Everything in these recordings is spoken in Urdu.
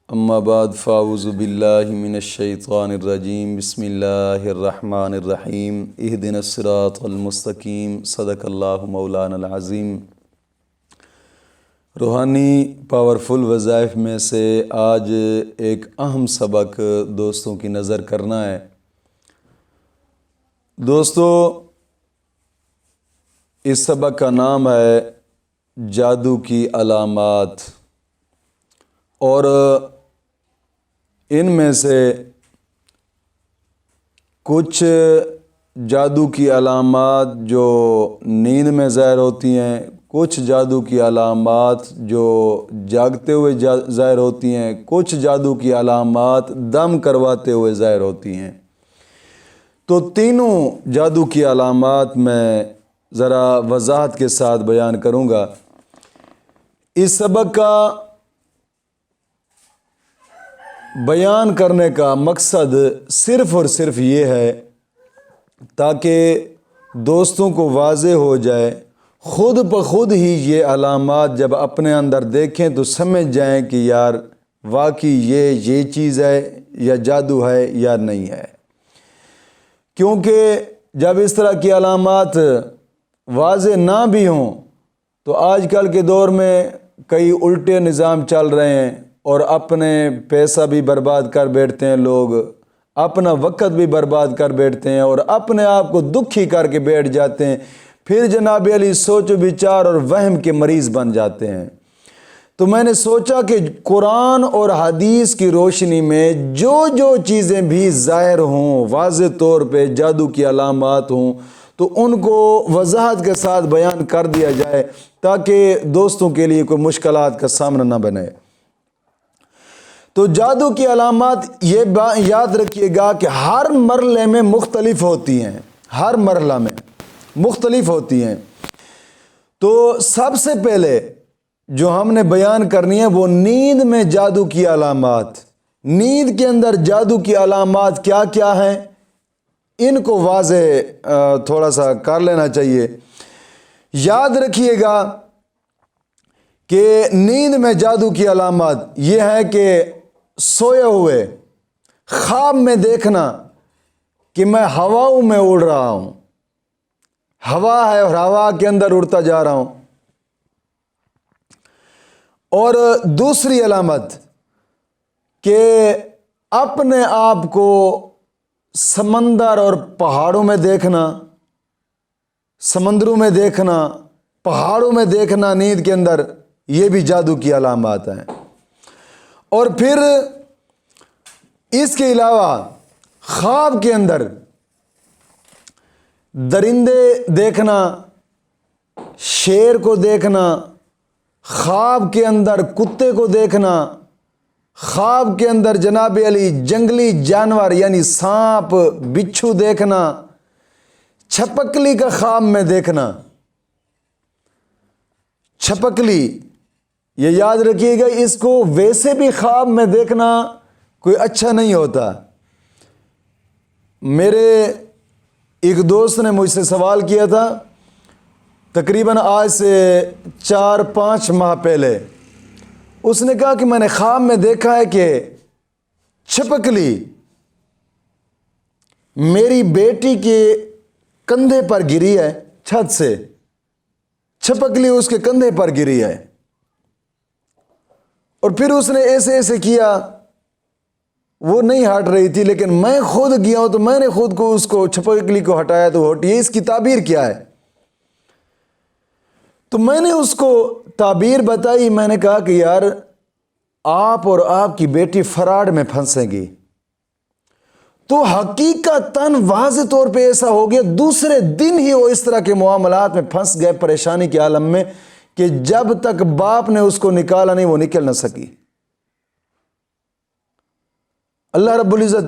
اما بعد فاعوذ باللہ من الشیطان الرجیم بسم اللہ الرحمن الرحیم اہدنا الصراط المستقیم صدق اللہ مولانا العظیم۔ روحانی پاورفل وظائف میں سے آج ایک اہم سبق دوستوں کی نظر کرنا ہے۔ دوستو، اس سبق کا نام ہے جادو کی علامات، اور ان میں سے کچھ جادو کی علامات جو نیند میں ظاہر ہوتی ہیں، کچھ جادو کی علامات جو جاگتے ہوئے ظاہر ہوتی ہیں، کچھ جادو کی علامات دم کرواتے ہوئے ظاہر ہوتی ہیں۔ تو تینوں جادو کی علامات میں ذرا وضاحت کے ساتھ بیان کروں گا۔ اس سبق کا بیان کرنے کا مقصد صرف اور صرف یہ ہے تاکہ دوستوں کو واضح ہو جائے، خود بخود ہی یہ علامات جب اپنے اندر دیکھیں تو سمجھ جائیں کہ یار واقعی یہ چیز ہے یا جادو ہے یا نہیں ہے۔ کیونکہ جب اس طرح کی علامات واضح نہ بھی ہوں تو آج کل کے دور میں کئی الٹے نظام چل رہے ہیں، اور اپنے پیسہ بھی برباد کر بیٹھتے ہیں، لوگ اپنا وقت بھی برباد کر بیٹھتے ہیں اور اپنے آپ کو دکھی کر کے بیٹھ جاتے ہیں، پھر جناب علی سوچ و بچار اور وہم کے مریض بن جاتے ہیں۔ تو میں نے سوچا کہ قرآن اور حدیث کی روشنی میں جو چیزیں بھی ظاہر ہوں، واضح طور پہ جادو کی علامات ہوں، تو ان کو وضاحت کے ساتھ بیان کر دیا جائے تاکہ دوستوں کے لیے کوئی مشکلات کا سامنا نہ بنے۔ تو جادو کی علامات یہ یاد رکھیے گا کہ ہر مرحلے میں مختلف ہوتی ہیں، ہر مرحلہ میں مختلف ہوتی ہیں۔ تو سب سے پہلے جو ہم نے بیان کرنی ہے وہ نیند میں جادو کی علامات۔ نیند کے اندر جادو کی علامات کیا کیا ہیں، ان کو واضح تھوڑا سا کر لینا چاہیے۔ یاد رکھیے گا کہ نیند میں جادو کی علامات یہ ہے کہ سوئے ہوئے خواب میں دیکھنا کہ میں ہواؤں میں اڑ رہا ہوں، ہوا ہے اور ہوا کے اندر اڑتا جا رہا ہوں۔ اور دوسری علامت کہ اپنے آپ کو سمندر اور پہاڑوں میں دیکھنا، سمندروں میں دیکھنا، پہاڑوں میں دیکھنا نیند کے اندر، یہ بھی جادو کی علامات ہیں۔ اور پھر اس کے علاوہ خواب کے اندر درندے دیکھنا، شیر کو دیکھنا، خواب کے اندر کتے کو دیکھنا، خواب کے اندر جناب علی جنگلی جانور یعنی سانپ بچھو دیکھنا، چھپکلی کا خواب میں دیکھنا۔ چھپکلی یہ یاد رکھیے گا، اس کو ویسے بھی خواب میں دیکھنا کوئی اچھا نہیں ہوتا۔ میرے ایک دوست نے مجھ سے سوال کیا تھا تقریباً آج سے 4-5 ماہ پہلے۔ اس نے کہا کہ میں نے خواب میں دیکھا ہے کہ چھپکلی میری بیٹی کے کندھے پر گری ہے، چھت سے چھپکلی اس کے کندھے پر گری ہے، اور پھر اس نے ایسے کیا، وہ نہیں ہٹ رہی تھی، لیکن میں خود گیا ہوں تو میں نے خود کو اس کو چھپکلی کو ہٹایا تو ہٹی ہے۔ اس کی تعبیر کیا ہے؟ تو میں نے اس کو تعبیر بتائی، میں نے کہا کہ یار آپ اور آپ کی بیٹی فراڈ میں پھنسے گی۔ تو حقیقتاً واضح طور پہ ایسا ہو گیا، دوسرے دن ہی وہ اس طرح کے معاملات میں پھنس گئے، پریشانی کے عالم میں، کہ جب تک باپ نے اس کو نکالا نہیں وہ نکل نہ سکی۔ اللہ رب العزت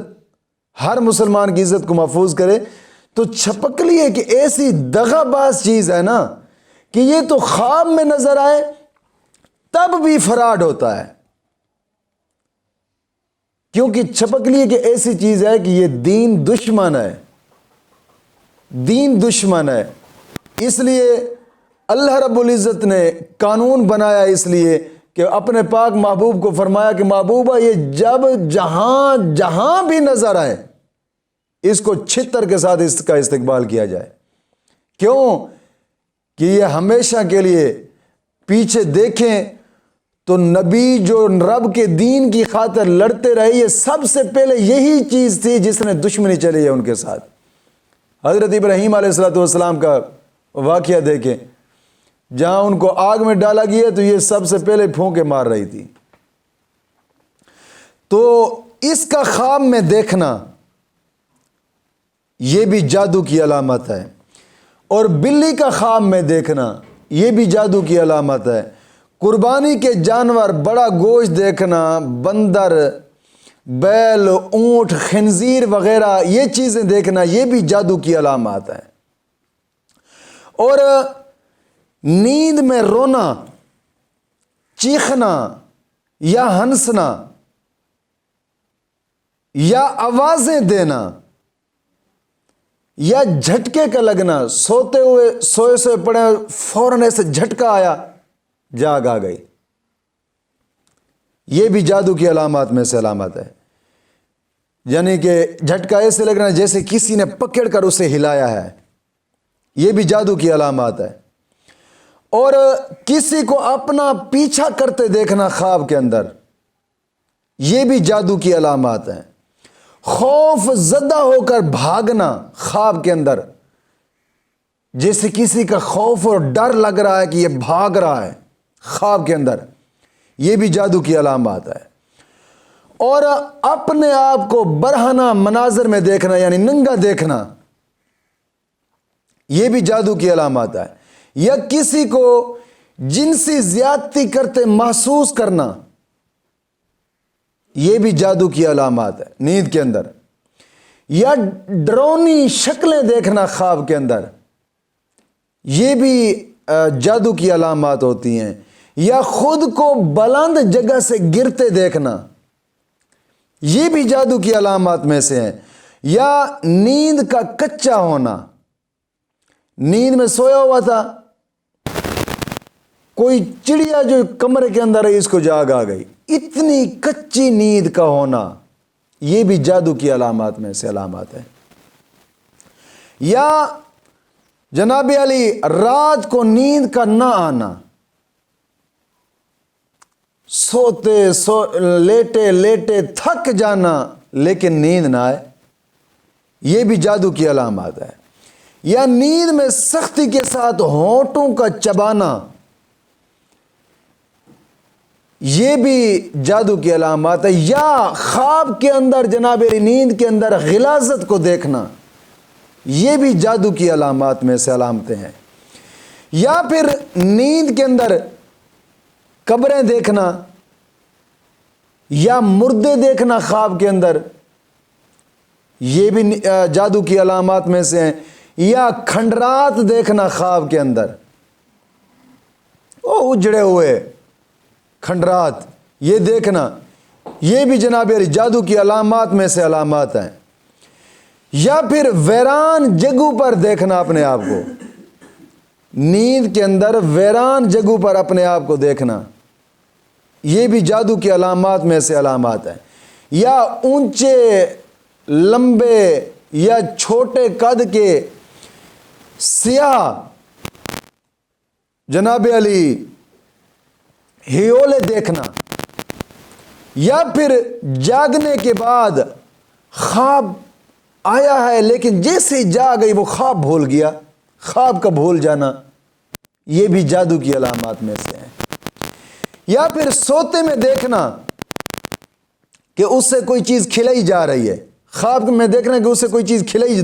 ہر مسلمان کی عزت کو محفوظ کرے۔ تو چھپکلی ایک ایسی دغا باز چیز ہے نا کہ یہ تو خواب میں نظر آئے تب بھی فراڈ ہوتا ہے، کیونکہ چھپکلی ایک ایسی چیز ہے کہ یہ دین دشمن ہے، دین دشمن ہے۔ اس لیے اللہ رب العزت نے قانون بنایا، اس لیے کہ اپنے پاک محبوب کو فرمایا کہ محبوبہ یہ جب جہاں بھی نظر آئے اس کو چھتر کے ساتھ اس کا استقبال کیا جائے. کیوں کہ یہ ہمیشہ کے لیے پیچھے دیکھیں تو نبی جو رب کے دین کی خاطر لڑتے رہے یہ سب سے پہلے یہی چیز تھی جس نے دشمنی چلی ہے ان کے ساتھ. حضرت ابراہیم علیہ السلام کا واقعہ دیکھیں, جہاں ان کو آگ میں ڈالا گیا تو یہ سب سے پہلے پھونکے مار رہی تھی. تو اس کا خواب میں دیکھنا یہ بھی جادو کی علامت ہے, اور بلی کا خواب میں دیکھنا یہ بھی جادو کی علامت ہے. قربانی کے جانور بڑا گوشت دیکھنا, بندر, بیل, اونٹ, خنزیر وغیرہ یہ چیزیں دیکھنا یہ بھی جادو کی علامات ہیں. اور نیند میں رونا, چیخنا یا ہنسنا یا آوازیں دینا یا جھٹکے کا لگنا, سوئے پڑے فوراً ایسے جھٹکا آیا, جاگ آ گئی, یہ بھی جادو کی علامات میں سے علامت ہے. یعنی کہ جھٹکا ایسے لگنا جیسے کسی نے پکڑ کر اسے ہلایا ہے, یہ بھی جادو کی علامات ہے. اور کسی کو اپنا پیچھا کرتے دیکھنا خواب کے اندر یہ بھی جادو کی علامات ہیں. خوف زدہ ہو کر بھاگنا خواب کے اندر, جیسے کسی کا خوف اور ڈر لگ رہا ہے کہ یہ بھاگ رہا ہے خواب کے اندر, یہ بھی جادو کی علامات ہے. اور اپنے آپ کو برہنہ مناظر میں دیکھنا یعنی ننگا دیکھنا یہ بھی جادو کی علامات ہے. یا کسی کو جنسی زیادتی کرتے محسوس کرنا یہ بھی جادو کی علامات ہے نیند کے اندر. یا ڈرونی شکلیں دیکھنا خواب کے اندر یہ بھی جادو کی علامات ہوتی ہیں. یا خود کو بلند جگہ سے گرتے دیکھنا یہ بھی جادو کی علامات میں سے ہیں. یا نیند کا کچا ہونا, نیند میں سویا ہوا تھا, کوئی چڑیا جو کمرے کے اندر ہے اس کو جاگ آ گئی, اتنی کچی نیند کا ہونا یہ بھی جادو کی علامات میں سے علامات ہے. یا جناب علی رات کو نیند کا نہ آنا, لیٹے تھک جانا لیکن نیند نہ آئے یہ بھی جادو کی علامات ہے. یا نیند میں سختی کے ساتھ ہونٹوں کا چبانا یہ بھی جادو کی علامات ہے. یا خواب کے اندر جناب نیند کے اندر غلاظت کو دیکھنا یہ بھی جادو کی علامات میں سے علامتیں ہیں. یا پھر نیند کے اندر قبریں دیکھنا یا مردے دیکھنا خواب کے اندر یہ بھی جادو کی علامات میں سے ہیں. یا کھنڈرات دیکھنا خواب کے اندر, اجڑے ہوئے کھنڈرات یہ دیکھنا یہ بھی جناب جادو کی علامات میں سے علامات ہیں. یا پھر ویران جگہوں پر دیکھنا اپنے آپ کو, نیند کے اندر ویران جگہوں پر اپنے آپ کو دیکھنا یہ بھی جادو کی علامات میں سے علامات ہیں. یا اونچے لمبے یا چھوٹے قد کے سیاہ جناب علی ہیولے دیکھنا. یا پھر جاگنے کے بعد خواب آیا ہے لیکن جیسے ہی جاگ گئی وہ خواب بھول گیا, خواب کا بھول جانا یہ بھی جادو کی علامات میں سے ہیں. یا پھر سوتے میں دیکھنا کہ اس سے کوئی چیز کھلائی جا رہی ہے, خواب میں دیکھنا کہ اس سے کوئی چیز کھلائی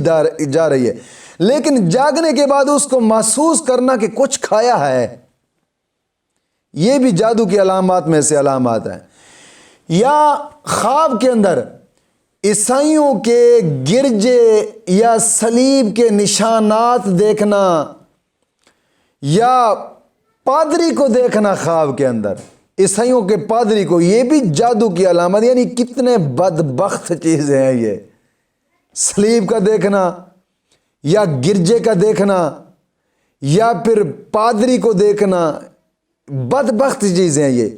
جا رہی ہے لیکن جاگنے کے بعد اس کو محسوس کرنا کہ کچھ کھایا ہے یہ بھی جادو کی علامات میں سے علامات ہیں. یا خواب کے اندر عیسائیوں کے گرجے یا صلیب کے نشانات دیکھنا یا پادری کو دیکھنا خواب کے اندر, عیسائیوں کے پادری کو, یہ بھی جادو کی علامت. یعنی کتنے بدبخت چیزیں ہیں یہ, صلیب کا دیکھنا یا گرجے کا دیکھنا یا پھر پادری کو دیکھنا, بدبخت چیزیں ہیں یہ.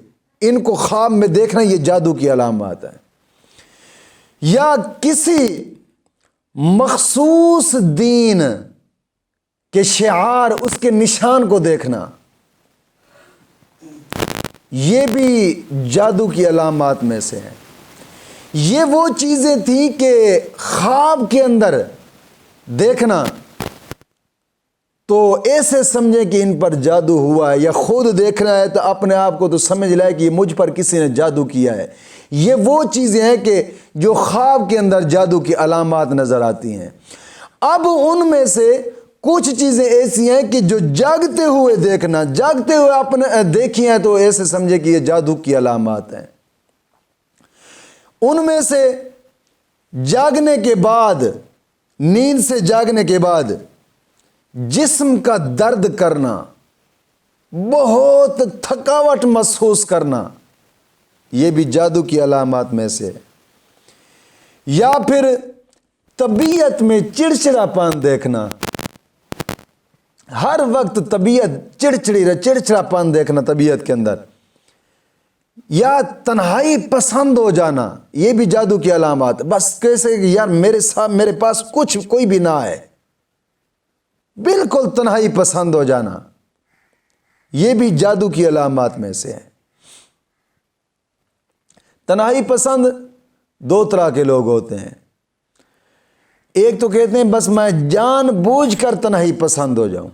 ان کو خواب میں دیکھنا یہ جادو کی علامات ہے. یا کسی مخصوص دین کے شعار، اس کے نشان کو دیکھنا، یہ بھی جادو کی علامات میں سے ہیں. یہ وہ چیزیں تھیں کہ خواب کے اندر دیکھنا تو ایسے سمجھیں کہ ان پر جادو ہوا ہے، یا خود دیکھنا ہے تو اپنے آپ کو تو سمجھ لائے کہ یہ مجھ پر کسی نے جادو کیا ہے. یہ وہ چیزیں ہیں کہ جو خواب کے اندر جادو کی علامات نظر آتی ہیں. اب ان میں سے کچھ چیزیں ایسی ہیں کہ جو جاگتے ہوئے دیکھنا، جاگتے ہوئے اپنے دیکھی ہیں تو ایسے سمجھے کہ یہ جادو کی علامات ہیں. ان میں سے جاگنے کے بعد، نیند سے جاگنے کے بعد جسم کا درد کرنا، بہت تھکاوٹ محسوس کرنا، یہ بھی جادو کی علامات میں سے. یا پھر طبیعت میں چڑچڑا پان دیکھنا، ہر وقت طبیعت چڑچڑا پان دیکھنا طبیعت کے اندر. یا تنہائی پسند ہو جانا، یہ بھی جادو کی علامات. بس کیسے کہ یار میرے پاس کوئی بھی نہ ہے، بالکل تنہائی پسند ہو جانا، یہ بھی جادو کی علامات میں سے ہے. تنہائی پسند دو طرح کے لوگ ہوتے ہیں. ایک تو کہتے ہیں بس میں جان بوجھ کر تنہائی پسند ہو جاؤں،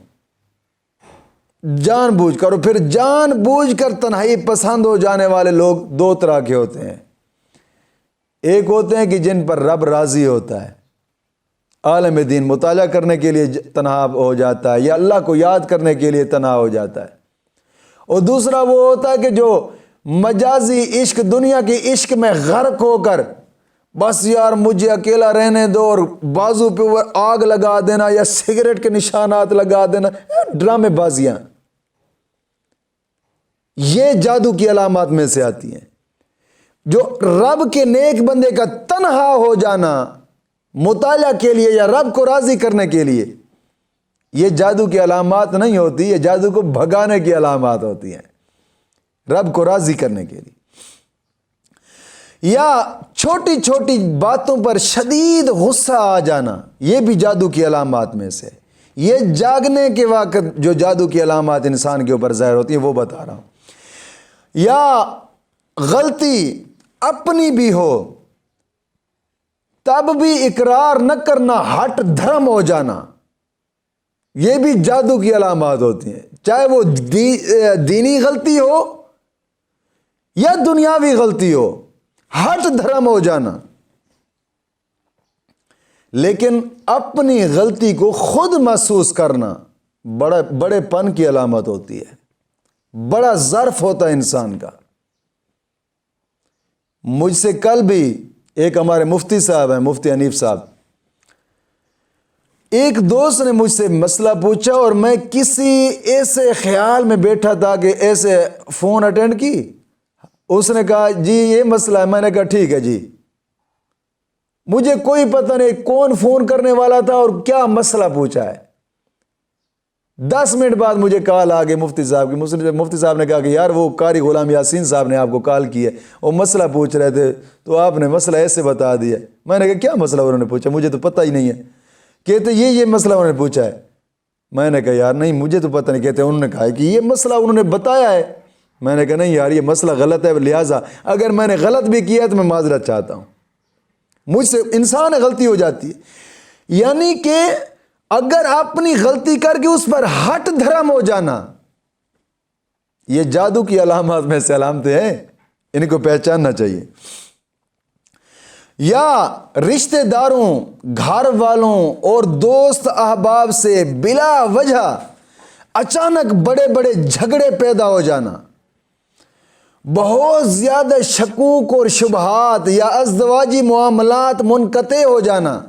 جان بوجھ کر. اور پھر جان بوجھ کر تنہائی پسند ہو جانے والے لوگ دو طرح کے ہوتے ہیں. ایک ہوتے ہیں کہ جن پر رب راضی ہوتا ہے، عالم دین مطالعہ کرنے کے لیے تنہا ہو جاتا ہے، یا اللہ کو یاد کرنے کے لیے تنہا ہو جاتا ہے. اور دوسرا وہ ہوتا ہے کہ جو مجازی عشق، دنیا کے عشق میں غرق ہو کر بس یار مجھے اکیلا رہنے دو، اور بازو پہ آگ لگا دینا یا سگریٹ کے نشانات لگا دینا، ڈرامے بازیاں، یہ جادو کی علامات میں سے آتی ہیں. جو رب کے نیک بندے کا تنہا ہو جانا مطالعہ کے لیے یا رب کو راضی کرنے کے لیے، یہ جادو کی علامات نہیں ہوتی، یہ جادو کو بھگانے کی علامات ہوتی ہیں، رب کو راضی کرنے کے لیے. یا چھوٹی چھوٹی باتوں پر شدید غصہ آ جانا، یہ بھی جادو کی علامات میں سے. یہ جاگنے کے وقت جو جادو کی علامات انسان کے اوپر ظاہر ہوتی ہیں وہ بتا رہا ہوں. یا غلطی اپنی بھی ہو تب بھی اقرار نہ کرنا، ہٹ دھرم ہو جانا، یہ بھی جادو کی علامات ہوتی ہیں. چاہے وہ دینی غلطی ہو یا دنیاوی غلطی ہو، ہٹ دھرم ہو جانا. لیکن اپنی غلطی کو خود محسوس کرنا بڑے پن کی علامت ہوتی ہے، بڑا ظرف ہوتا ہے انسان کا. مجھ سے کل بھی ایک ہمارے مفتی صاحب ہیں، مفتی حنیف صاحب، ایک دوست نے مجھ سے مسئلہ پوچھا، اور میں کسی ایسے خیال میں بیٹھا تھا کہ ایسے فون اٹینڈ کی. اس نے کہا جی یہ مسئلہ ہے. میں نے کہا ٹھیک ہے جی. مجھے کوئی پتہ نہیں کون فون کرنے والا تھا اور کیا مسئلہ پوچھا ہے. 10 منٹ بعد مجھے کال آ گئی مفتی صاحب کی. مفتی صاحب نے کہا کہ یار وہ قاری غلام یاسین صاحب نے آپ کو کال کی ہے، وہ مسئلہ پوچھ رہے تھے تو آپ نے مسئلہ ایسے بتا دیا. میں نے کہا کیا مسئلہ انہوں نے پوچھا؟ مجھے تو پتہ ہی نہیں ہے. کہتے یہ مسئلہ انہوں نے پوچھا ہے. میں نے کہا یار نہیں مجھے تو پتہ نہیں. کہتے انہوں نے کہا کہ یہ مسئلہ انہوں نے بتایا ہے. میں نے کہا نہیں یار یہ مسئلہ غلط ہے، لہٰذا اگر میں نے غلط بھی کیا ہے تو میں معذرت چاہتا ہوں. مجھ سے انسان غلطی ہو جاتی ہے. یعنی کہ اگر اپنی غلطی کر کے اس پر ہٹ دھرم ہو جانا، یہ جادو کی علامات میں سے علامتیں ہیں، ان کو پہچاننا چاہیے. یا رشتہ داروں، گھر والوں اور دوست احباب سے بلا وجہ اچانک بڑے بڑے جھگڑے پیدا ہو جانا، بہت زیادہ شکوک اور شبہات یا ازدواجی معاملات منقطع ہو جانا،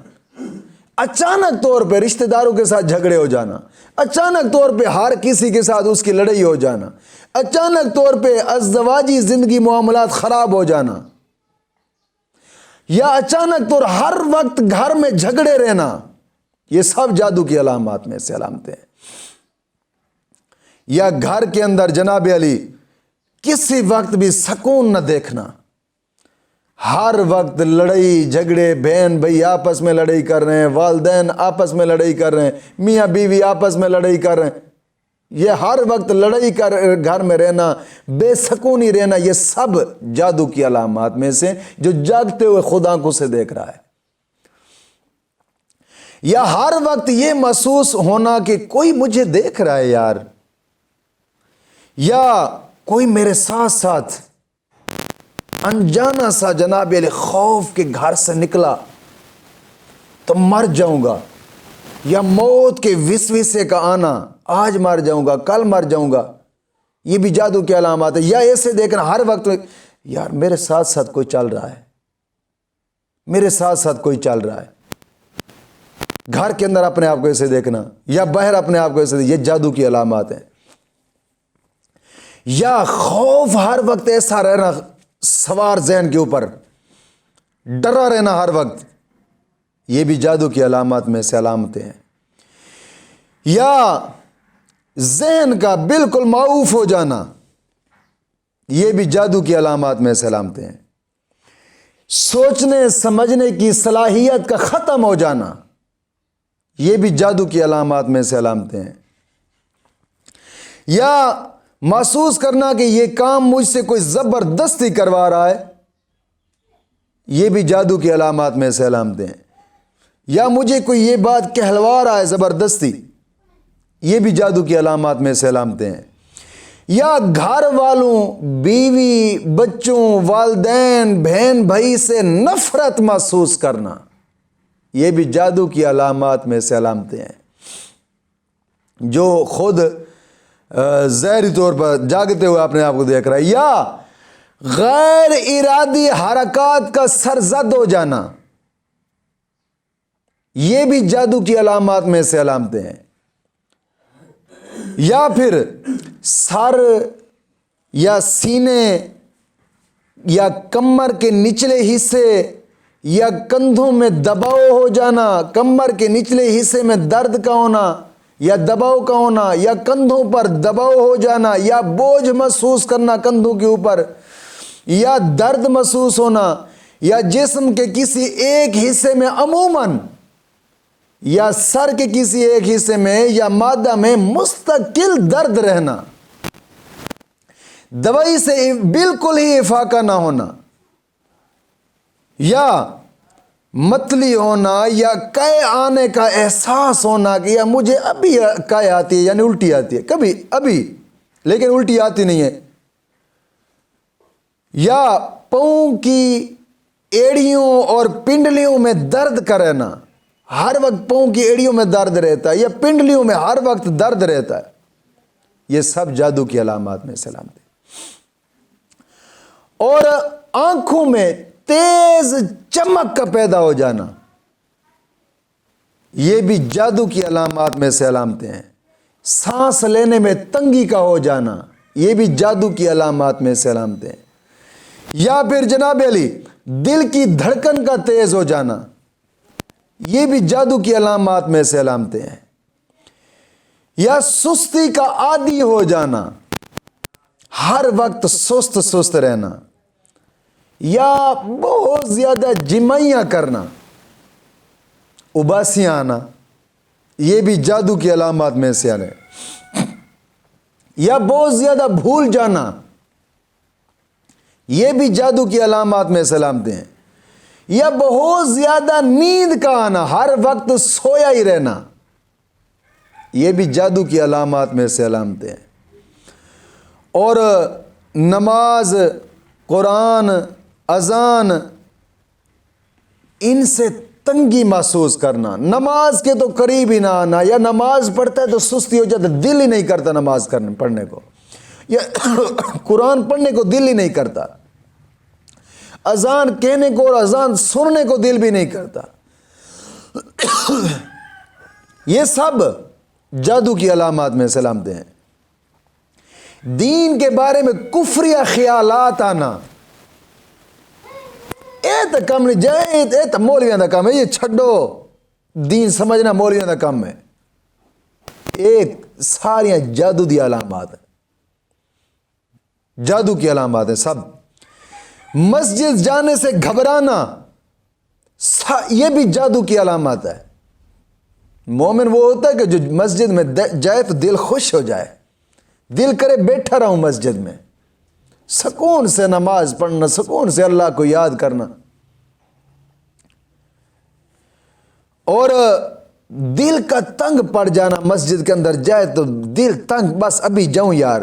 اچانک طور پہ رشتہ داروں کے ساتھ جھگڑے ہو جانا، اچانک طور پہ ہر کسی کے ساتھ اس کی لڑائی ہو جانا، اچانک طور پہ ازدواجی زندگی معاملات خراب ہو جانا، یا اچانک طور ہر وقت گھر میں جھگڑے رہنا، یہ سب جادو کی علامات میں سے علامتیں ہیں. یا گھر کے اندر جناب علی کسی وقت بھی سکون نہ دیکھنا، ہر وقت لڑائی جھگڑے، بہن بھائی آپس میں لڑائی کر رہے ہیں، والدین آپس میں لڑائی کر رہے ہیں، میاں بیوی آپس میں لڑائی کر رہے ہیں، یہ ہر وقت لڑائی کر گھر میں رہنا، بے سکونی رہنا، یہ سب جادو کی علامات میں سے جو جاگتے ہوئے خود آنکھوں سے دیکھ رہا ہے۔ یا ہر وقت یہ محسوس ہونا کہ کوئی مجھے دیکھ رہا ہے یار، یا کوئی میرے ساتھ ساتھ انجانا سا جناب علی خوف کے گھر سے نکلا تو مر جاؤں گا، یا موت کے وسوسے کا آنا، آج مر جاؤں گا کل مر جاؤں گا، یہ بھی جادو کی علامات ہے۔ یا ایسے دیکھنا ہر وقت یار میرے ساتھ ساتھ کوئی چل رہا ہے، میرے ساتھ ساتھ کوئی چل رہا ہے، گھر کے اندر اپنے آپ کو ایسے دیکھنا یا باہر اپنے آپ کو ایسے دیکھنا، یہ جادو کی علامات ہیں۔ یا خوف ہر وقت ایسا رہنا سوار ذہن کے اوپر، ڈرا رہنا ہر وقت، یہ بھی جادو کی علامات میں سے علامتیں ہیں۔ یا ذہن کا بالکل معوف ہو جانا، یہ بھی جادو کی علامات میں سے علامتیں ہیں۔ سوچنے سمجھنے کی صلاحیت کا ختم ہو جانا، یہ بھی جادو کی علامات میں سے علامتیں ہیں۔ یا محسوس کرنا کہ یہ کام مجھ سے کوئی زبردستی کروا رہا ہے، یہ بھی جادو کی علامات میں سے علامتیں ہیں۔ یا مجھے کوئی یہ بات کہلوا رہا ہے زبردستی، یہ بھی جادو کی علامات میں سے علامتیں ہیں۔ یا گھر والوں، بیوی، بچوں، والدین، بہن بھائی سے نفرت محسوس کرنا، یہ بھی جادو کی علامات میں سے علامتیں ہیں۔ جو خود ظاہری طور پر جاگتے ہوئے اپنے آپ کو دیکھ رہا ہے۔ یا غیر ارادی حرکات کا سرزد ہو جانا، یہ بھی جادو کی علامات میں سے علامتیں ہیں۔ یا پھر سر یا سینے یا کمر کے نچلے حصے یا کندھوں میں دباؤ ہو جانا، کمر کے نچلے حصے میں درد کا ہونا یا دباؤ کا ہونا، یا کندھوں پر دباؤ ہو جانا، یا بوجھ محسوس کرنا کندھوں کے اوپر، یا درد محسوس ہونا، یا جسم کے کسی ایک حصے میں عموماً یا سر کے کسی ایک حصے میں یا مادہ میں مستقل درد رہنا، دوائی سے بالکل ہی افاقہ نہ ہونا، یا متلی ہونا، یا قے آنے کا احساس ہونا کہ یا مجھے ابھی قے آتی ہے، یعنی الٹی آتی ہے، کبھی ابھی لیکن الٹی آتی نہیں ہے۔ یا پاؤں کی ایڑیوں اور پنڈلیوں میں درد کا رہنا، ہر وقت پاؤں کی ایڑیوں میں درد رہتا ہے یا پنڈلیوں میں ہر وقت درد رہتا ہے، یہ سب جادو کی علامات میں سے علامتیں۔ اور آنکھوں میں تیز چمک کا پیدا ہو جانا، یہ بھی جادو کی علامات میں سے علامتیں ہیں۔ سانس لینے میں تنگی کا ہو جانا، یہ بھی جادو کی علامات میں سے علامتیں ہیں۔ یا پھر جناب علی دل کی دھڑکن کا تیز ہو جانا، یہ بھی جادو کی علامات میں سے علامتیں ہیں۔ یا سستی کا عادی ہو جانا، ہر وقت سست سست رہنا، یا بہت زیادہ جمائیاں کرنا، اباسیاں آنا، یہ بھی جادو کی علامات میں سے آنے۔ یا بہت زیادہ بھول جانا، یہ بھی جادو کی علامات میں سے علامتیں ہیں۔ یا بہت زیادہ نیند کا آنا، ہر وقت سویا ہی رہنا، یہ بھی جادو کی علامات میں سے علامتیں ہیں۔ اور نماز، قرآن، اذان، ان سے تنگی محسوس کرنا، نماز کے تو قریب ہی نہ آنا، یا نماز پڑھتا ہے تو سستی ہو جاتا، دل ہی نہیں کرتا نماز پڑھنے کو، یا قرآن پڑھنے کو دل ہی نہیں کرتا، اذان کہنے کو اور اذان سننے کو دل بھی نہیں کرتا، یہ سب جادو کی علامات میں سے علامتیں ہیں۔ دین کے بارے میں کفریہ خیالات آنا، تو کم نہیں جائے، تو مولویاں دا کام ہے، یہ چھڈو، دین سمجھنا مولویاں دا کام ہے، ایک ساریاں جادو دی علامات ہیں۔ جادو کی علامات ہیں سب۔ مسجد جانے سے گھبرانا یہ بھی جادو کی علامات ہے۔ مومن وہ ہوتا ہے کہ جو مسجد میں جائے تو دل خوش ہو جائے، دل کرے بیٹھا رہوں مسجد میں، سکون سے نماز پڑھنا، سکون سے اللہ کو یاد کرنا، اور دل کا تنگ پڑ جانا، مسجد کے اندر جائے تو دل تنگ، بس ابھی جاؤں یار،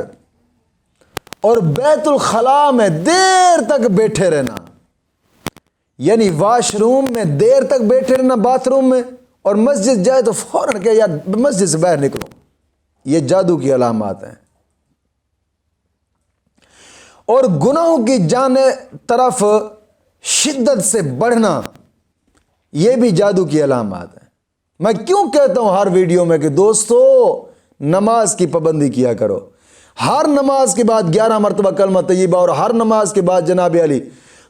اور بیت الخلاء میں دیر تک بیٹھے رہنا، یعنی واش روم میں دیر تک بیٹھے رہنا، باتھ روم میں، اور مسجد جائے تو فوراً کہ یار مسجد سے باہر نکلو، یہ جادو کی علامات ہیں۔ اور گناہوں کی جانب طرف شدت سے بڑھنا، یہ بھی جادو کی علامات ہیں۔ میں کیوں کہتا ہوں ہر ویڈیو میں کہ دوستو نماز کی پابندی کیا کرو، ہر نماز کے بعد 11 مرتبہ کلمہ طیبہ، اور ہر نماز کے بعد جناب علی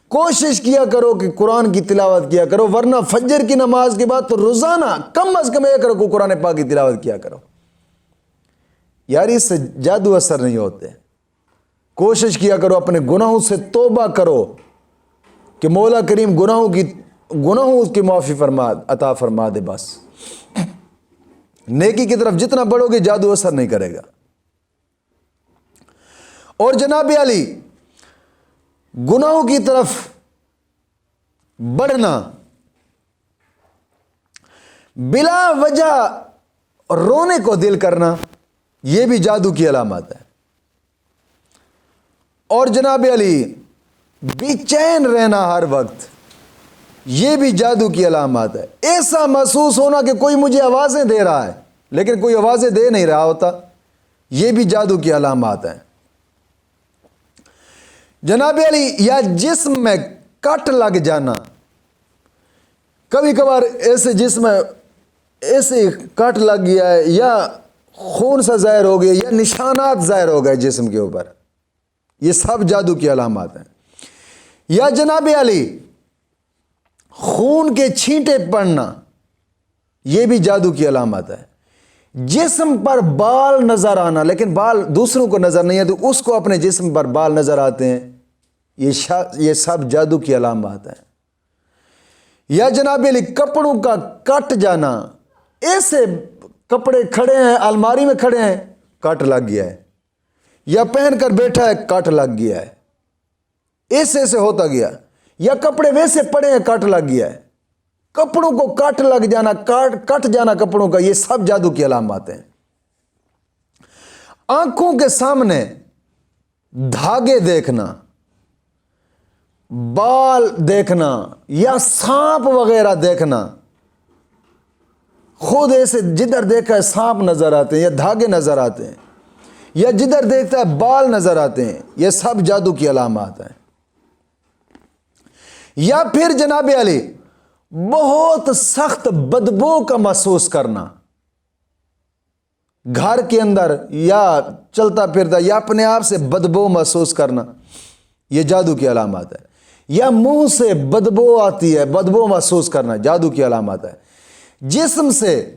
کوشش کیا کرو کہ قرآن کی تلاوت کیا کرو، ورنہ فجر کی نماز کے بعد تو روزانہ کم از کم ایک رکعت قرآن پاک کی تلاوت کیا کرو۔ یار اس سے جادو اثر نہیں ہوتے۔ کوشش کیا کرو، اپنے گناہوں سے توبہ کرو کہ مولا کریم گناہوں کی معافی عطا فرما دے۔ بس نیکی کی طرف جتنا بڑھو گے جادو اثر نہیں کرے گا۔ اور جناب علی گناہوں کی طرف بڑھنا، بلا وجہ رونے کو دل کرنا، یہ بھی جادو کی علامت ہے۔ اور جناب علی بے چین رہنا ہر وقت، یہ بھی جادو کی علامات ہے۔ ایسا محسوس ہونا کہ کوئی مجھے آوازیں دے رہا ہے لیکن کوئی آوازیں دے نہیں رہا ہوتا، یہ بھی جادو کی علامات ہیں۔ جناب علی یا جسم میں کٹ لگ جانا، کبھی کبھار ایسے جسم میں ایسے کٹ لگ گیا ہے، یا خون سا ظاہر ہو گیا، یا نشانات ظاہر ہو گئے جسم کے اوپر، یہ سب جادو کی علامات ہیں۔ یا جناب علی خون کے چھینٹے پڑنا، یہ بھی جادو کی علامت ہے۔ جسم پر بال نظر آنا، لیکن بال دوسروں کو نظر نہیں آتے، اس کو اپنے جسم پر بال نظر آتے ہیں، یہ سب جادو کی علامات ہیں۔ یا جناب علی کپڑوں کا کٹ جانا، ایسے کپڑے کھڑے ہیں الماری میں کھڑے ہیں، کٹ لگ گیا ہے، یا پہن کر بیٹھا ہے کٹ لگ گیا ہے، ایسے ہوتا گیا، یا کپڑے ویسے پڑے ہیں کٹ لگ گیا ہے، کپڑوں کو کٹ لگ جانا، کٹ جانا کپڑوں کا، یہ سب جادو کی علامات ہیں۔ آنکھوں کے سامنے دھاگے دیکھنا، بال دیکھنا، یا سانپ وغیرہ دیکھنا، خود ایسے جدھر دیکھا ہے سانپ نظر آتے ہیں، یا دھاگے نظر آتے ہیں، یا جدھر دیکھتا ہے بال نظر آتے ہیں، یہ سب جادو کی علامات ہیں۔ یا پھر جناب علی بہت سخت بدبو کا محسوس کرنا، گھر کے اندر یا چلتا پھرتا یا اپنے آپ سے بدبو محسوس کرنا، یہ جادو کی علامات ہے۔ یا منہ سے بدبو آتی ہے، بدبو محسوس کرنا، جادو کی علامات ہے۔ جسم سے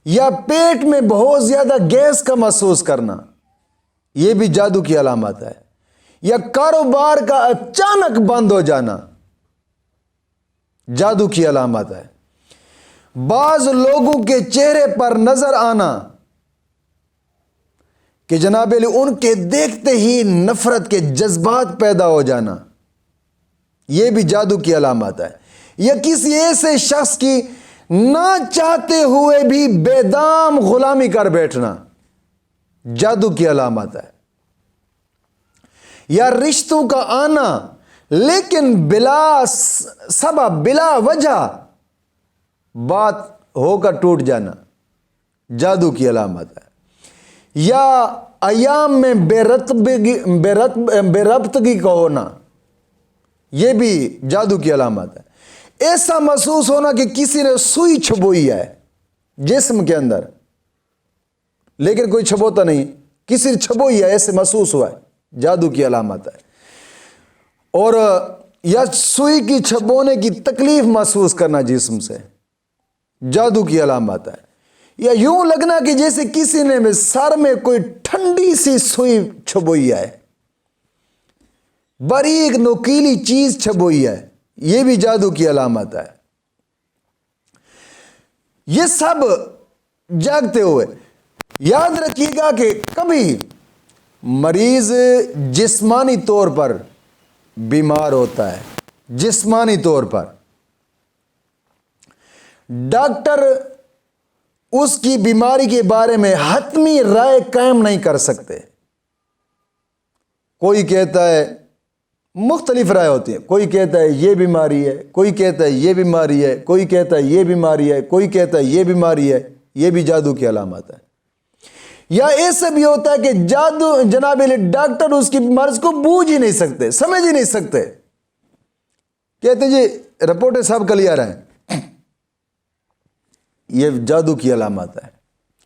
یا پیٹ میں بہت زیادہ گیس کا محسوس کرنا، یہ بھی جادو کی علامات ہے۔ یا کاروبار کا اچانک بند ہو جانا، جادو کی علامت ہے۔ بعض لوگوں کے چہرے پر نظر آنا کہ جناب علی ان کے دیکھتے ہی نفرت کے جذبات پیدا ہو جانا، یہ بھی جادو کی علامت ہے۔ یا کسی ایسے شخص کی نہ چاہتے ہوئے بھی بے دام غلامی کر بیٹھنا، جادو کی علامت ہے۔ یا رشتوں کا آنا لیکن بلا سبب بلا وجہ بات ہو کر ٹوٹ جانا، جادو کی علامت ہے۔ یا ایام میں بے ربطگی کا ہونا، یہ بھی جادو کی علامت ہے۔ ایسا محسوس ہونا کہ کسی نے سوئی چھبوئی ہے جسم کے اندر، لیکن کوئی چھبوتا نہیں، کسی نے چھبوئی ہے، ایسے محسوس ہوا ہے، جادو کی علامت ہے۔ اور یا سوئی کی چھبونے کی تکلیف محسوس کرنا جسم سے، جادو کی علامت ہے۔ یا یوں لگنا کہ جیسے کسی نے سر میں کوئی ٹھنڈی سی سوئی چھبوئی ہے، باریک نوکیلی چیز چھپوئی ہے، یہ بھی جادو کی علامت ہے۔ یہ سب جاگتے ہوئے یاد رکھیے گا کہ کبھی مریض جسمانی طور پر بیمار ہوتا ہے، جسمانی طور پر ڈاکٹر اس کی بیماری کے بارے میں حتمی رائے قائم نہیں کر سکتے۔ کوئی کہتا ہے، مختلف رائے ہوتی ہے، کوئی کہتا ہے یہ بیماری ہے، کوئی کہتا ہے یہ بیماری ہے، کوئی کہتا ہے یہ بیماری ہے، کوئی کہتا ہے یہ بیماری ہے۔ یہ بھی جادو کی علامت ہے۔ یا ایسا بھی ہوتا ہے کہ جناب ڈاکٹر اس کی مرض کو بوجھ ہی نہیں سکتے، سمجھ ہی نہیں سکتے، کہتے جی رپورٹیں سب کلیئر ہیں۔ یہ جادو کی علامت ہے،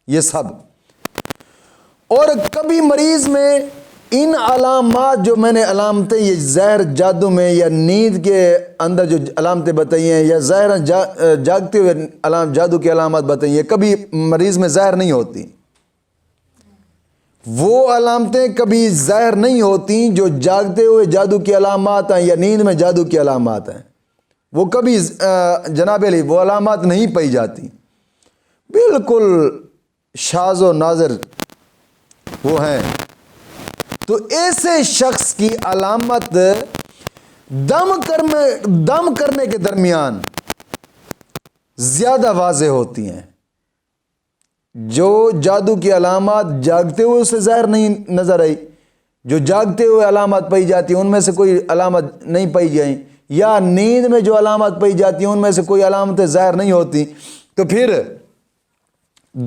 یہ سب۔ اور کبھی مریض میں ان علامات جو میں نے علامتیں، یہ ظاہر جادو میں یا نیند کے اندر جو علامتیں بتائی ہیں، یا ظاہر جاگتے ہوئے جادو کی علامات بتائی ہیں، کبھی مریض میں ظاہر نہیں ہوتی۔ وہ علامتیں کبھی ظاہر نہیں ہوتی جو جاگتے ہوئے جادو کی علامات ہیں یا نیند میں جادو کی علامات ہیں، وہ کبھی جناب علی وہ علامات نہیں پائی جاتی، بالکل شاذ و نادر وہ ہیں۔ تو ایسے شخص کی علامت دم کرنے کے درمیان زیادہ واضح ہوتی ہیں۔ جو جادو کی علامات جاگتے ہوئے اسے ظاہر نہیں نظر آئی، جو جاگتے ہوئے علامات پائی جاتی ہیں ان میں سے کوئی علامت نہیں پائی جائیں، یا نیند میں جو علامات پائی جاتی ہیں ان میں سے کوئی علامتیں ظاہر نہیں ہوتی، تو پھر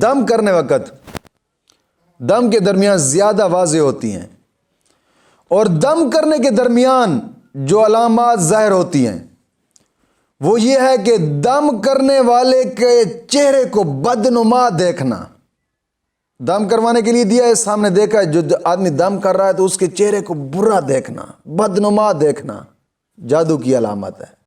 دم کرنے وقت دم کے درمیان زیادہ واضح ہوتی ہیں۔ اور دم کرنے کے درمیان جو علامات ظاہر ہوتی ہیں وہ یہ ہے کہ دم کرنے والے کے چہرے کو بدنما دیکھنا۔ دم کروانے کے لیے دیا ہے، سامنے دیکھا ہے، جو آدمی دم کر رہا ہے تو اس کے چہرے کو برا دیکھنا، بدنما دیکھنا، جادو کی علامت ہے۔